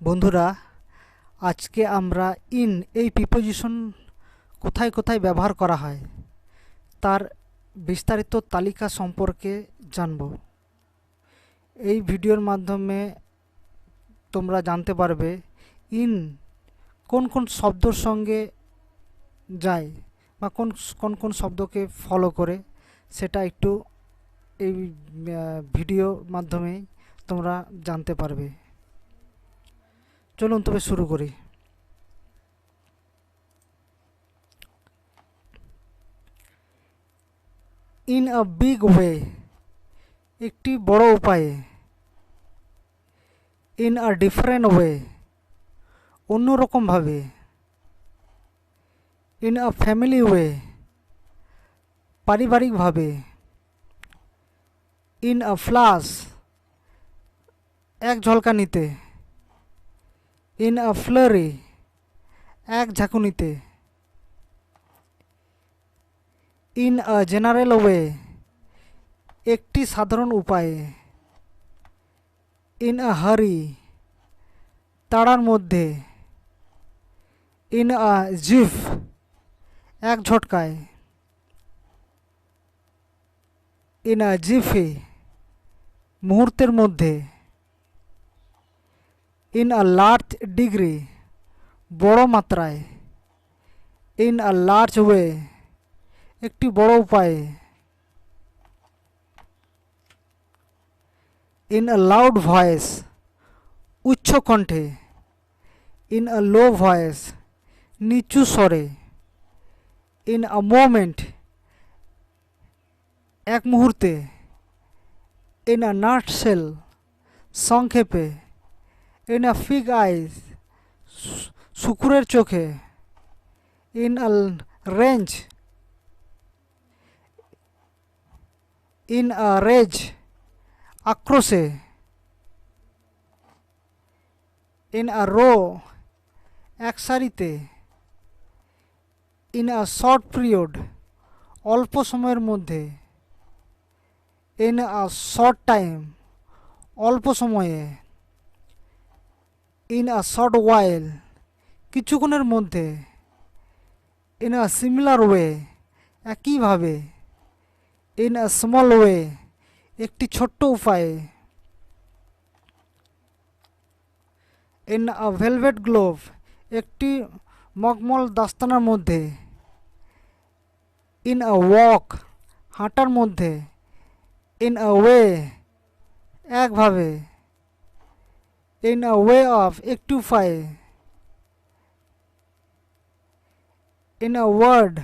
বন্ধুরা, আজকে আমরা ইন এই প্রিপোজিশন কোথায় কোথায় ব্যবহার করা হয় তার বিস্তারিত তালিকা সম্পর্কে জানব। এই ভিডিওর মাধ্যমে তোমরা জানতে পারবে ইন কোন কোন শব্দর সঙ্গে যায় বা কোন কোন কোন শব্দকে ফলো করে, সেটা একটু এই ভিডিও মাধ্যমে তোমরা জানতে পারবে। চলুন তবে শুরু করি। ইন আ বিগ ওয়ে, একটি বড় উপায়ে। ইন আ ডিফারেন্ট ওয়ে, অন্যরকমভাবে। ইন আ ফ্যামিলি ওয়ে, পারিবারিকভাবে। ইন আ ফ্লাশ, এক ঝলকানিতে। ইন আ ফ্লারি, এক ঝাঁকুনিতে। ইন আ জেনারেল ওয়ে, একটি সাধারণ উপায়ে। ইন আ হারি, তাড়ার মধ্যে। ইন আ জিফ, এক ঝটকায়। ইন আ জিফি, মুহূর্তের মধ্যে। ইন আ লার্জ ডিগ্রি, বড় মাত্রায়। ইন আ লার্জ ওয়ে, একটি বড় উপায়ে। ইন আ লাউড ভয়েস, উচ্চ কণ্ঠে। ইন আ লো ভয়েস, নিচু স্বরে। ইন আ মোমেন্ট, এক মুহূর্তে। ইন আ নাটশেল, সংক্ষেপে। ইন আ ফিগ আইজ, শুকুরের চোখে। In a range, in a rage, আক্রোশে। ইন আ রো, এক সারিতে। ইন আ শর্ট পিরিয়ড, অল্প সময়ের মধ্যে। ইন আ শর্ট টাইম, অল্প সময়ে। ইন আ শর্ট ওয়াইল, কিছুক্ষণের মধ্যে। ইন আ সিমিলার ওয়ে, একইভাবে। ইন আ স্মল ওয়ে, একটি ছোট্ট উপায়ে। ইন আ ভেলভেট গ্লোভ, একটি মখমল দাস্তানার মধ্যে। ইন আ ওয়াক, হাঁটার মধ্যে। ইন আ ওয়ে, একভাবে। ইন আ ওয়ে অফ, একটি উপায়ে। ইন আ ওয়ার্ড,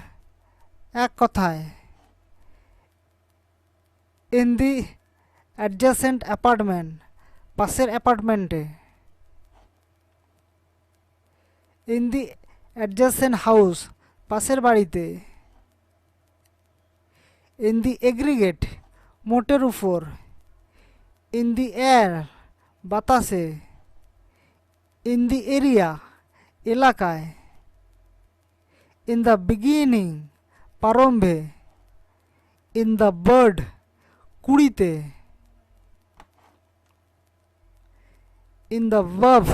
এক কথায়। ইন দি অ্যাডজেসেন্ট অ্যাপার্টমেন্ট, পাশের অ্যাপার্টমেন্টে। ইন দি অ্যাডজেসেন্ট হাউস, পাশের বাড়িতে। ইন দি এগ্রিগেট, মোটের উপর। ইন দি এয়ার, বাতাসে। ইন দি এরিয়া, এলাকায়। ইন দ্য বিগিনিং, প্রারম্ভে। ইন দ্য বার্ড, কুড়িতে। ইন দ্য বাফ,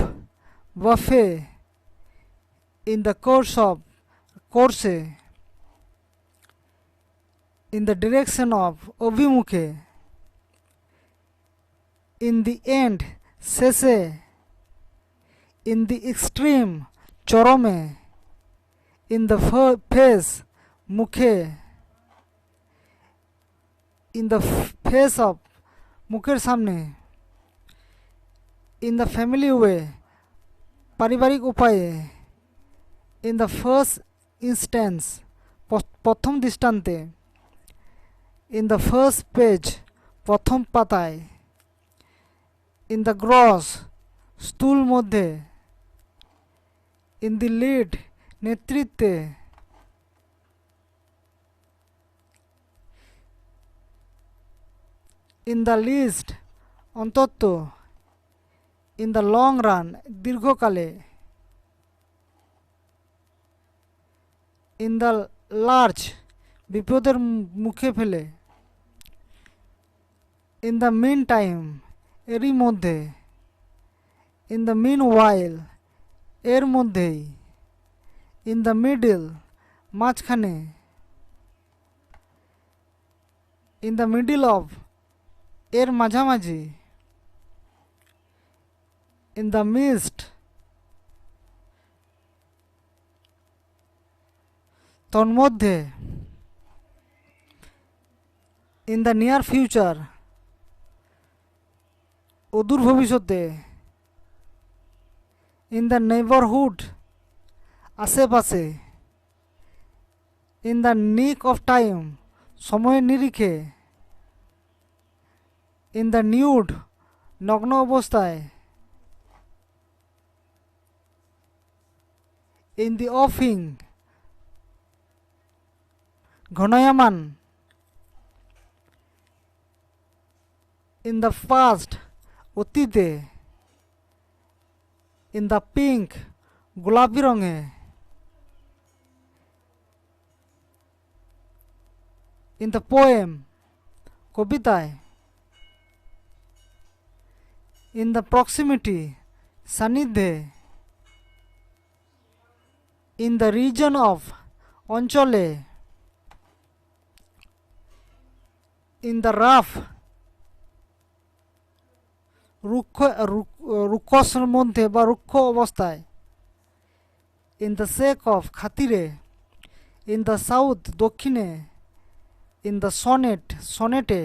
বাফে। ইন দ্য কোর্স অফ, কোর্সে। ইন দ্য ডিরেকশন অফ, অভিমুখে। ইন দি এন্ড, শেষে। ইন দি এক্সট্রিম, চরমে। ইন দ্য ফেস, মুখে। ইন দ্য ফেস অফ, মুখের সামনে। ইন দ্য ফ্যামিলি ওয়ে, পারিবারিক উপায়ে। ইন দ্য ফার্স্ট ইনস্ট্যান্স, প্রথম দৃষ্টান্তে। ইন দ্য ফার্স্ট পেজ, প্রথম পাতায়। ইন দ্য গ্রস, স্থূল মধ্যে। ইন দি লিড, নেতৃত্বে। ইন দ্য লিস্ট, অন্তত। ইন দ্য লং রান, দীর্ঘকালে। ইন দ্য লার্জ, বিপদের মুখে ফেলে। ইন দ্য মিন টাইম, এরই মধ্যে। ইন দ্য মিন ওয়াইল এর মধ্যেই, ইন দ্য মিডল মাঝখানে, ইন দ্য মিডল অফ এর মাঝামাঝি, ইন দ্য মিস্ট তন্মধ্যে, ইন দ্য নিয়ার ফিউচার অদূর ভবিষ্যতে, ইন দ্য নেইবারহুড আশেপাশে, in the nick of time সময়ের নিরিখে, ইন দ্য নিউড নগ্ন অবস্থায়, ইন দি অফিং ঘনায়মান, ইন দ্য পাস্ট অতীতে, ইন দ্য পিঙ্ক গোলাপি রঙে, ইন দ্য পোয়েম কবিতায়, ইন দ্য প্রক্সিমিটি সান্নিধ্যে, ইন দ্য রিজন অফ অঞ্চলে, ইন দ্য রাফ রুক্ষর মধ্যে বা রুক্ষ অবস্থায়, ইন দ্য সেক অফ খাতিরে, ইন দ্য সাউথ দক্ষিণে, ইন দ্য সনেটে,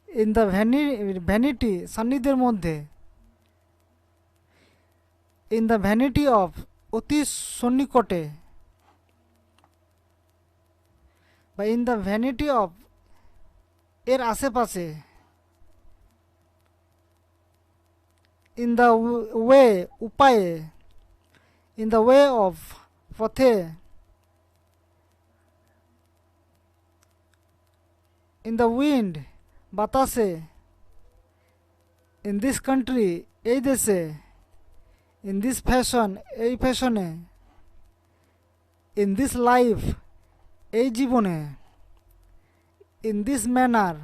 ইন দ্য ভ্যানিটি সান্নিধ্যের মধ্যে, ইন দ্য ভ্যানিটি অফ অতি সন্নিকটে, বা ইন দ্য ভ্যানিটি অফ এর আশেপাশে, ইন দ্য ওয়ে উপায়ে, ইন দ্য ওয়ে অফ পথে, ইন দ্য উইন্ড বাতাসে, ইন দিস কান্ট্রি এই দেশে, ইন দিস ফ্যাশন এই ফ্যাশনে, ইন দিস লাইফ এই জীবনে, ইন দিস ম্যানার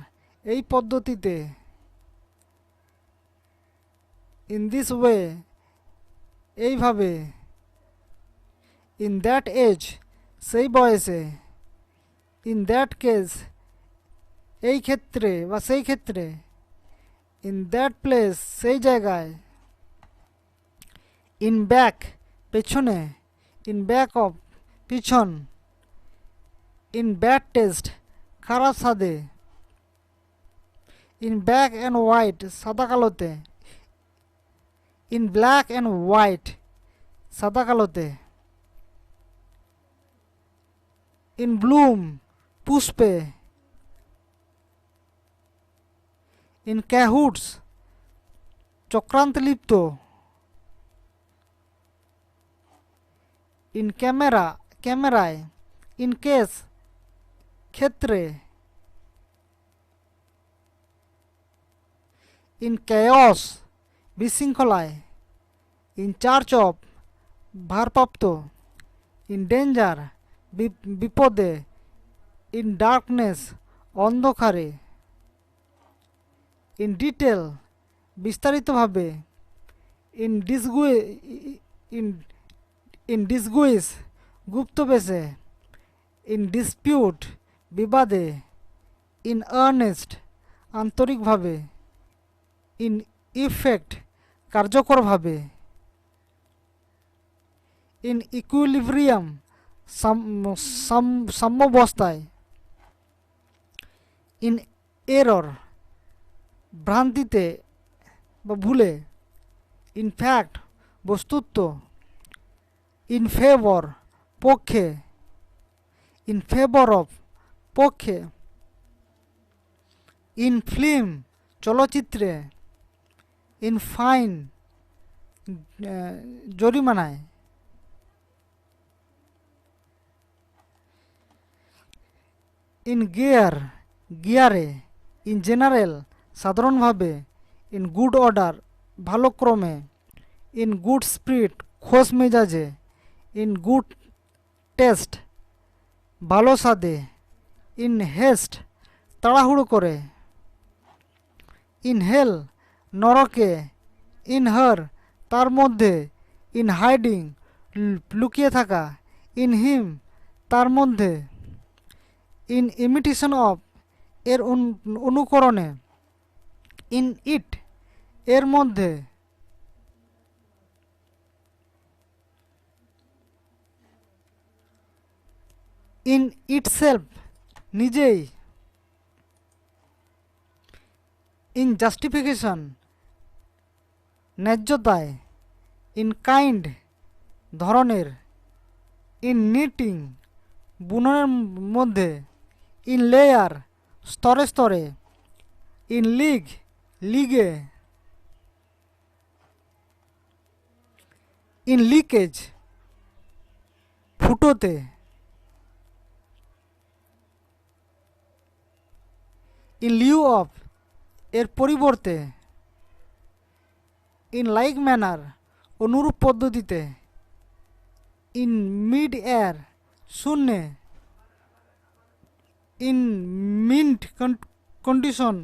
এই পদ্ধতিতে, ইন দিস ওয়ে এইভাবে, ইন দ্যাট এজ সেই বয়সে, ইন দ্যাট কেস এই ক্ষেত্রে বা সেই ক্ষেত্রে, ইন দ্যাট প্লেস সেই জায়গায়, ইন ব্যাক পেছনে, ইন ব্যাক অফ পিছন, ইন ব্যাড টেস্ট খারাপ স্বাদে, ইন ব্ল্যাক অ্যান্ড হোয়াইট সাদা কালোতে, ইন ব্ল্যাক অ্যান্ড হোয়াইট সাদা কালোতে, ইন ব্লুম পুষ্পে, ইন ক্যাহুটস চক্রান্তে লিপ্ত, ইন ক্যামেরায়, ইন কেস ক্ষেত্রে, ইন ক্যায়স বিশৃঙ্খলায়, ইন চার্চ অফ ভারপ্রাপ্ত, ইন ডেঞ্জার বিপদে, ইন ডার্কনেস অন্ধকারে, ইন ডিটেল বিস্তারিতভাবে, ইন ডিসগুইস গুপ্তবেশে, ইন ডিসপিউট বিবাদে, ইন আর্নেস্ট আন্তরিকভাবে, ইন ইফেক্ট কার্যকরভাবে, ইন ইকুইলিব্রিয়াম সাম্যাবস্থায়, ইন এরর ভ্রান্তিতে বা ভুলে, ইন ফ্যাক্ট বস্তুত্ব, ইন ফেভর পক্ষে, ইন ফেভর অফ পক্ষে, ইন ফিল্ম চলচ্চিত্রে, ইন ফাইন জরিমানায়, ইন গিয়ারে, ইন জেনারেল সাধারণভাবে, ইন গুড অর্ডার ভালো ক্রমে, ইন গুড স্পিরিট খোশ মেজাজে, ইন গুড টেস্ট ভালো স্বাদে, ইন হেস্ট তাড়াহুড়ো করে, in hell Noroke, in her তার মধ্যে, ইন হাইডিং লুকিয়ে থাকা, ইন হিম তার মধ্যে, ইন ইমিটেশন অফ এর অনুকরণে, ইন ইট এর মধ্যে, ইন ইটসেলফ নিজেই, ইন জাস্টিফিকেশন ন্যায্যতায়, ইন কাইন্ড ধরনের, ইন নিটিং বুননের মধ্যে, ইন লেয়ার স্তরে স্তরে, ইন লিগ লিগে, ইন লিকেজ ফুটোতে, ইন লিউ অফ এর পরিবর্তে, ইন লাইক ম্যানার অনুরূপ পদ্ধতিতে, ইন মিড এয়ার শূন্যে, ইন মিন্ট কন্ডিশন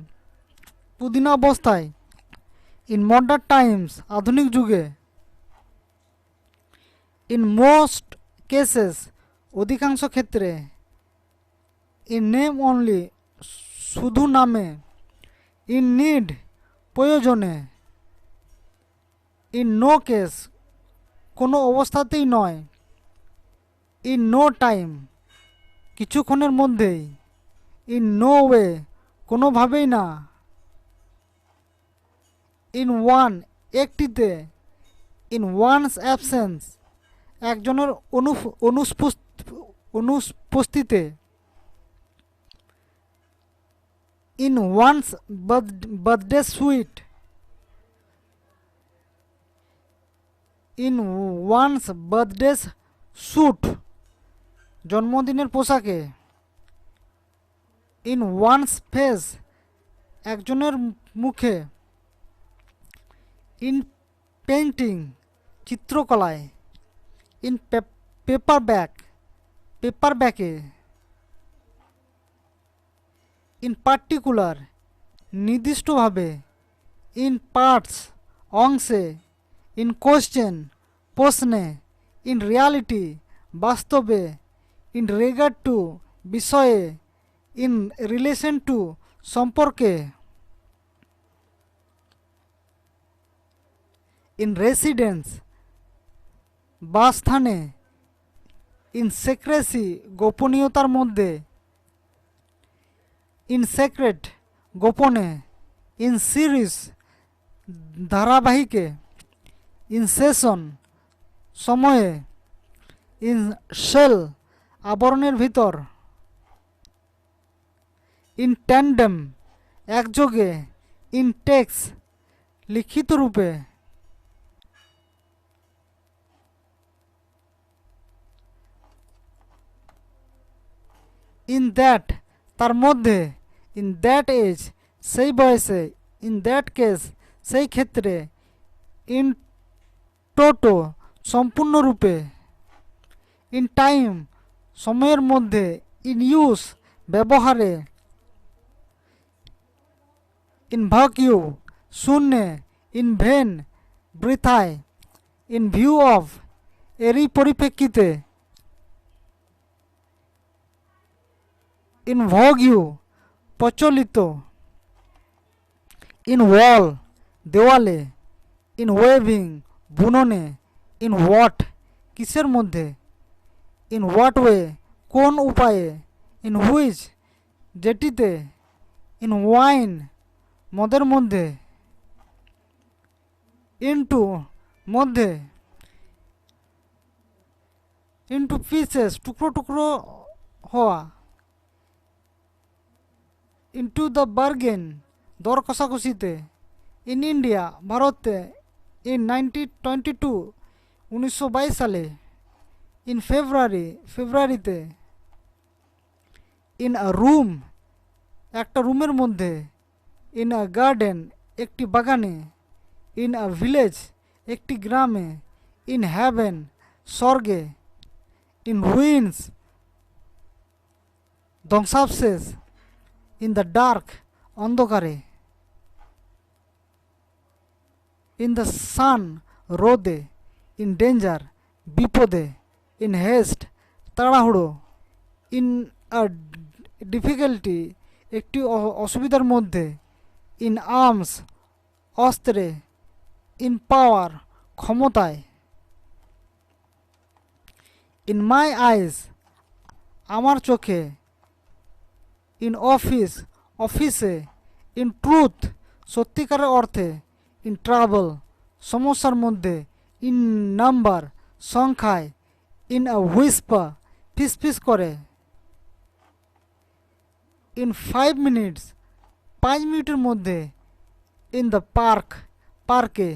পুদিনা অবস্থায়, ইন মডার্ন টাইমস আধুনিক যুগে, ইন মোস্ট কেসেস অধিকাংশ ক্ষেত্রে, ইন নেম অনলি শুধু নামে, ইন নিড প্রয়োজনে, ইন নো কেস কোনো অবস্থাতেই নয়, ইন নো টাইম কিছুক্ষণের মধ্যেই, ইন নো ওয়ে কোনোভাবেই না, ইন ওয়ান একটিতে, ইন ওয়ানস অ্যাবসেন্স একজনের অনুপস্থিতিতে, in one's birthday suit, in one's birthday suit জন্মদিনের পোশাকে, ইন ওয়ানস ফেস একজনের মুখে, ইন পেন্টিং চিত্রকলায়, ইন পেপারব্যাকে, ইন পার্টিকুলার নির্দিষ্টভাবে, ইন পার্টস অংশে, ইন কোশ্চেন প্রশ্নে, ইন রিয়ালিটি বাস্তবে, ইন রেগার্ড টু বিষয়ে, ইন রিলেশন টু সম্পর্কে, ইন রেসিডেন্স বাসস্থানে, ইন সেক্রেসি গোপনীয়তার মধ্যে, ইন সেক্রেট গোপনে, ইন সিরিজ ধারাবাহিকে, ইন সেশন সময়ে, ইন শেল আবরণের ভিতর, ইন ট্যান্ডেম একযোগে, ইন টেক্স লিখিত রূপে, ইন দ্যাট তার মধ্যে, ইন দ্যাট এজ সেই বয়সে, ইন দ্যাট কেস সেই ক্ষেত্রে, ইন টোটো সম্পূর্ণরূপে, ইন টাইম সময়ের মধ্যে, ইন ইউজ ব্যবহারে, ইন ভাকিউ শূন্যে, ইন ভেন বৃথায়, ইন ভিউ অফ এরই পরিপ্রেক্ষিতে, ইন ভগিউ প্রচলিত, ইন ওয়াল দেওয়ালে, ইন ওয়েভিং বুননে, ইন হোয়াট কিসের মধ্যে, ইন হোয়াট ওয়ে কোন উপায়ে, ইন হুইচ যেটিতে, ইন ওয়াইন মদের মধ্যে, ইনটু মধ্যে, ইনটু পিসেস টুকরো টুকরো হওয়া, ইনটু দ্য বার্গেন দর কষাকষিতে, ইন ইন্ডিয়া ভারতে, ইন 1922 সালে, ইন ফেব্রুয়ারিতে, ইন আ রুম একটা রুমের মধ্যে, ইন আ গার্ডেন একটি বাগানে, ইন আ ভিলেজ একটি গ্রামে, ইন হ্যাভেন স্বর্গে, ইন রুইন্স ধ্বংসাবশেষ, ইন দ্য ডার্ক অন্ধকারে, in the sun রোদে, in danger বিপদে, in haste তাড়াহুড়ো, in a difficulty একটি অসুবিধার মধ্যে, in arms অস্ত্রে, in power ক্ষমতায়, in my eyes আমার চোখে, in office অফিসে, in truth সত্যিকারের অর্থে, in trouble সমস্যার মধ্যে, in number সংখ্যায়, in a whisper ফিসফিস করে, in 5 minutes 5 মিনিটের মধ্যে, in the park পার্কে,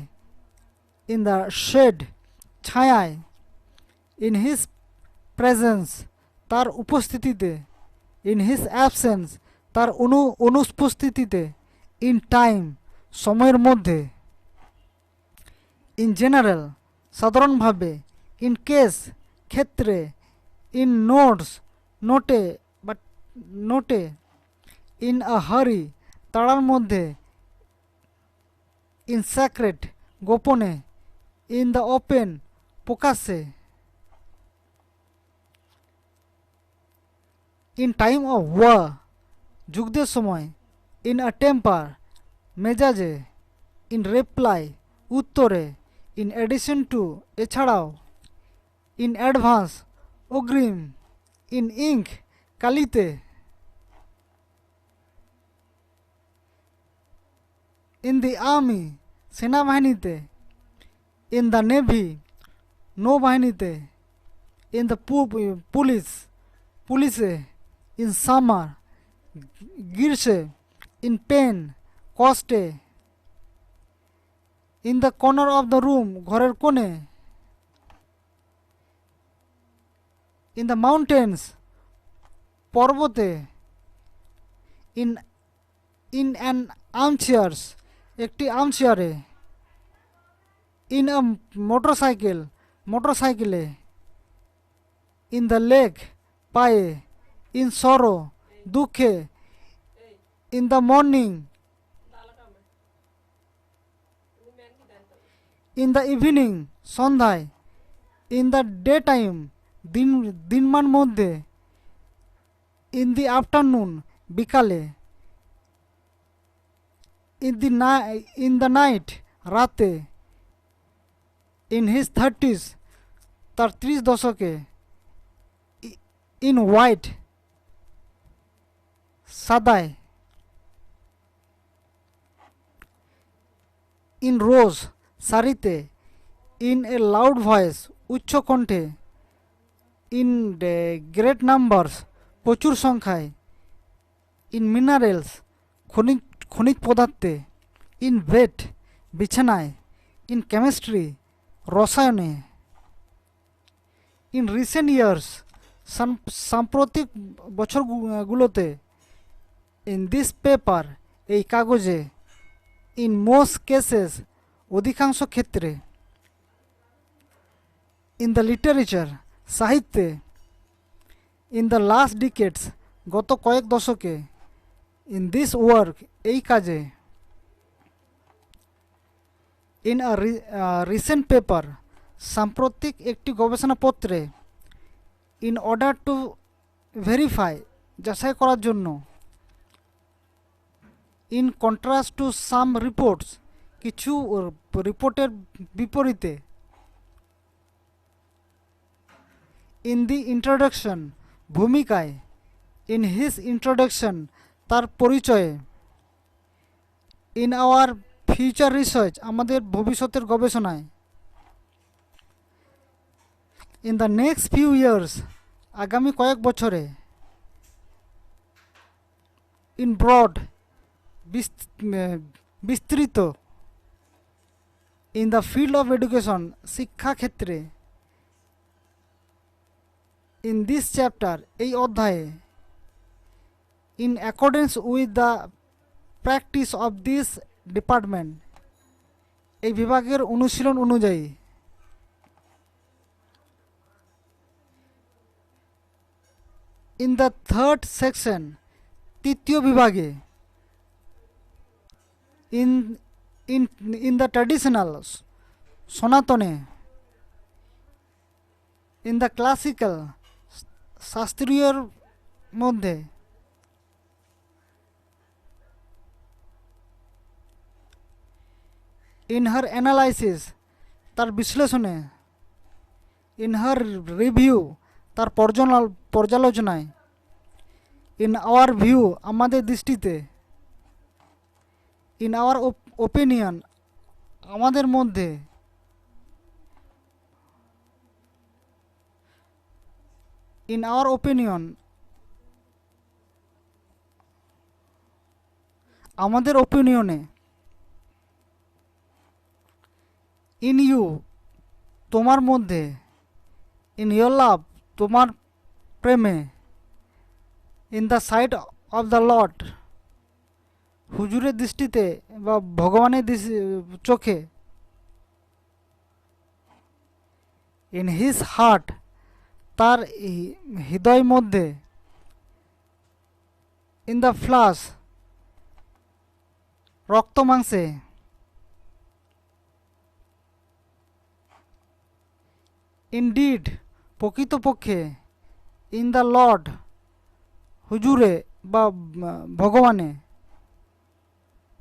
in the shade ছায়ায়, in his presence তার উপস্থিতিতে, in his absence তার অনুপস্থিতিতে, in time সময়ের মধ্যে, in general সাধারণভাবে, in case ক্ষেত্রে, in notes নোটে বা নোটে, in a hurry তাড়ার মধ্যে, in secret গোপনে, in the open প্রকাশ্যে, in time of war যুদ্ধের সময়, in a temper মেজাজে, in reply উত্তরে, in addition to এছাড়াও, in advance অগ্রিম, in ink কালিতে, in the army সেনাবাহিনীতে, in the navy নৌবাহিনীতে, in the পুলিশে, in summer গ্রীষ্মে, in pain কষ্টে, in the corner of the room ঘরের কোণে, in the mountains পর্বতে, in an armchairs একটি আর্মচেয়ারে, in a মোটরসাইকেলে, in the leg পায়ে, in sorrow দুঃখে, in the morning in the evening সন্ধ্যায়, in the daytime দিনমান মধ্যে, in the afternoon বিকালে, in the night রাতে, in his 30s তার 30 দশকে, in white সাদায়, in rows সারিতে, in a loud voice উচ্চ কণ্ঠে, in great numbers প্রচুর সংখ্যায়, in minerals খনিজ পদার্থে, in bed বিছানায়, in chemistry রসায়নে, in recent years সাম্প্রতিক বছরগুলোতে, in this paper এই কাগজে, in most cases অধিকাংশ ক্ষেত্রে, in the literature সাহিত্যে, in the last decades গত কয়েক দশকে, in this work এই কাজে, in a recent paper সাম্প্রতিক একটি গবেষণাপত্রে, in order to verify যাচাই করার জন্য, in contrast to some reports কিছু রিপোর্টের বিপরীতে, in the introduction ভূমিকায়, in his introduction তার পরিচয়ে, in our future research আমাদের ভবিষ্যতের গবেষণায়, in the next few years আগামী কয়েক বছরে, in broad বিস্তৃত, in the field of education শিক্ষা ক্ষেত্রে, in this chapter এই অধ্যায়ে, in accordance with the practice of this department এই বিভাগের অনুশীলন অনুযায়ী, in the third section তৃতীয় বিভাগে, in the traditional সনাতনে, in the classical শাস্ত্রীয়র মধ্যে, in her analysis তার বিশ্লেষণে, in her review তার পর্যালোচনায়, in our view আমাদের দৃষ্টিতে, in our opinion আমাদের মধ্যে, in our opinion আমাদের ওপিনিয়নে, in you তোমার মধ্যে, in your love তোমার প্রেমে, in the sight of the Lord হুজুরের দৃষ্টিতে বা ভগবানের চোখে, in his heart তার হৃদয় মধ্যে, in the flesh রক্ত মাংসে, indeed প্রকৃতপক্ষে, in the Lord হুজুরে বা ভগবানে,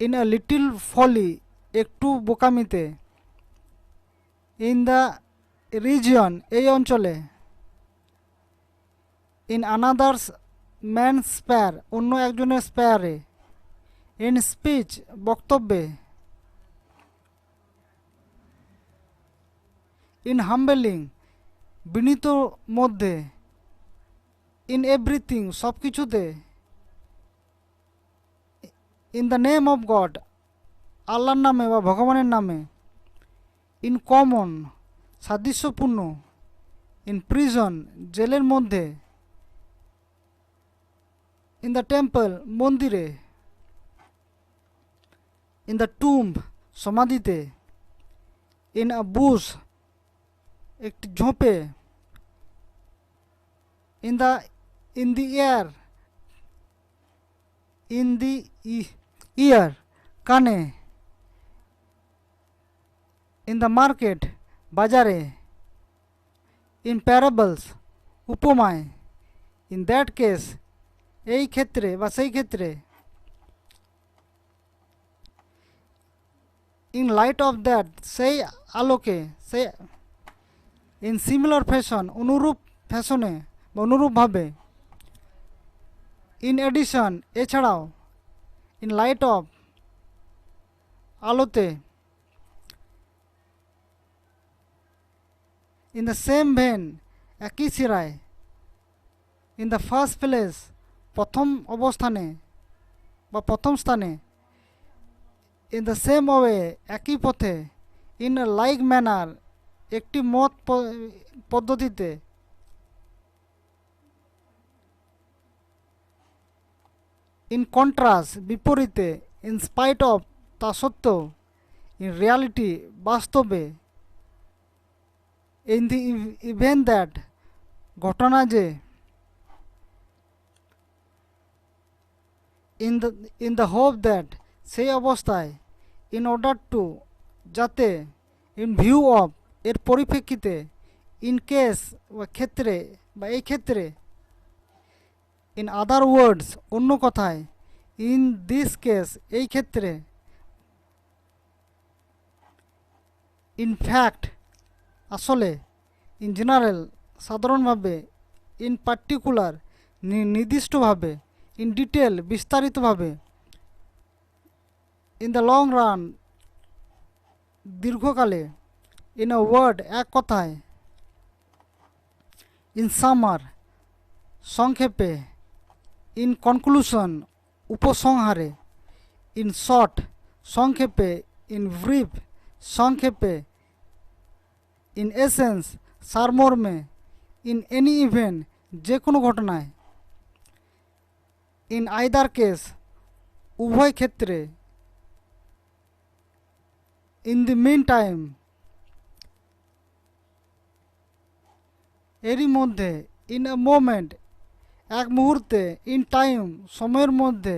in a little folly একটু বোকামিতে, in the region এই অঞ্চলে, in another man's spare অন্য একজনের স্পেয়ারে, in speech বক্তব্যে, in humbling বিনীত মধ্যে, in everything সব কিছুতে, in the name of God আল্লাহর নামে বা ভগবানের নামে, in common সাদৃশ্যপূর্ণ, in prison জেলের মধ্যে, in the temple মন্দিরে, in the tomb সমাধিতে, in a bush একটি ঝোপে, in the air in the ear কানে, in the market বাজারে, in parables উপমায়, in that case এই ক্ষেত্রে বা সেই ক্ষেত্রে, in light of that সেই আলোকে, সেই in similar fashion অনুরূপ ফ্যাশনে বা অনুরূপভাবে, in addition এছাড়াও, in light of আলোতে, in the same vein একই শিরায়, in the first place প্রথম অবস্থানে বা প্রথম স্থানে, in the same way একই পথে, in a like manner একটি মত পদ্ধতিতে, in contrast বিপরীতে, in spite of তা সত্ত্বেও, in reality বাস্তবে, in the event that ঘটনা যে, in the hope that সেই অবস্থায়, in order to যাতে, in view of এর পরিপ্রেক্ষিতে, in case বা ক্ষেত্রে বা এই ক্ষেত্রে, in other words অন্য কথায়, in this case এই ক্ষেত্রে, in fact আসলে, in general সাধারণভাবে, in particular নির্দিষ্টভাবে, in detail বিস্তারিতভাবে, in the long run দীর্ঘকালে, in a word এক কথায়, in summer সংক্ষেপে, in conclusion উপসংহারে, in short সংক্ষেপে, in brief সংক্ষেপে, in essence সারমর্মে, in any event যে কোনো ঘটনায়, in either case উভয় ক্ষেত্রে, in the meantime এরই মধ্যে, in a moment এক মুহূর্তে, in time সময়ের মধ্যে,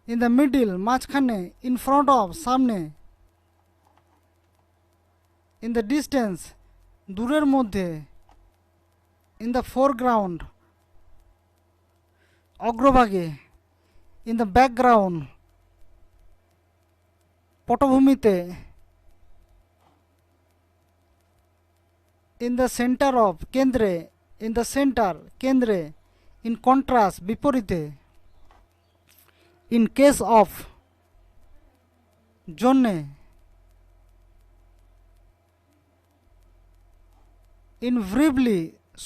ইন দ্য মিডিল মাঝখানে, ইন ফ্রন্ট অফ সামনে, ইন দ্য ডিস্টেন্স দূরের মধ্যে, ইন দ্য ফোরগ্রাউন্ড অগ্রভাগে, ইন দ্য ব্যাকগ্রাউন্ড পটভূমিতে, ইন দ্য সেন্টার অফ কেন্দ্রে, ইন দ্য সেন্টার কেন্দ্রে, ইন কন্ট্রাস্ট বিপরীতে, ইন কেস অফ জন্যে, ইন ব্রিফলি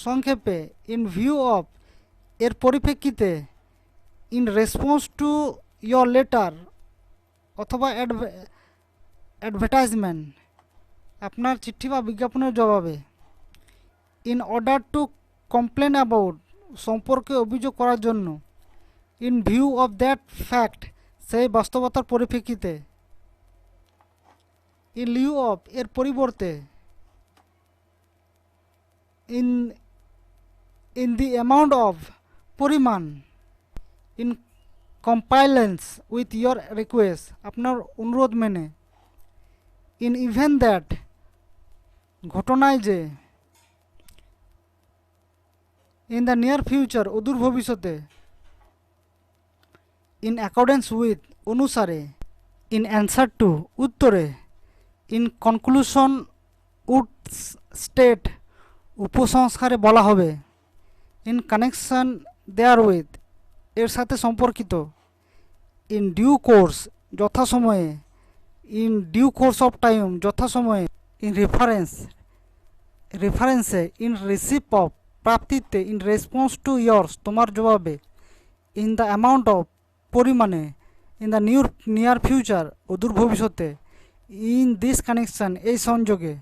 সংক্ষেপে, ইন ভিউ অফ এর পরিপ্রেক্ষিতে, in response to your letter অথবা অ্যাডভার্টাইজমেন্ট আপনার চিঠি বা বিজ্ঞাপনের জবাবে, in order to complain about সম্পর্কে অভিযোগ করার জন্য, in view of that fact সেই বাস্তবতার পরিপ্রেক্ষিতে, ইন লিউ অফ এর পরিবর্তে, in in the amount of পরিমাণ, ইন কম্পাইলেন্স উইথ ইয়োর রিকোয়েস্ট আপনার অনুরোধ মেনে, ইন ইভেন দ্যাট ঘটনায় যে, ইন দ্য নিয়ার ফিউচার অদূর ভবিষ্যতে, ইন অ্যাকর্ডেন্স উইথ অনুসারে, ইন অ্যান্সার টু উত্তরে, ইন কনক্লুশন উড স্টেট উপসংস্কারে বলা হবে, ইন কানেকশন দেয়ার উইথ এর সাথে সম্পর্কিত, ইন ডিউ কোর্স যথাসময়ে, in due course of time যথাসময়ে, ইন রেফারেন্সে, ইন রিসিপ অফ প্রাপ্তিতে, ইন রেসপন্স টু ইয়ার্স তোমার জবাবে, ইন দ্য অ্যামাউন্ট অফ পরিমাণে, ইন দ্য নিয়ার ফিউচার অদূর ভবিষ্যতে, ইন দিস কানেকশন এই সংযোগে।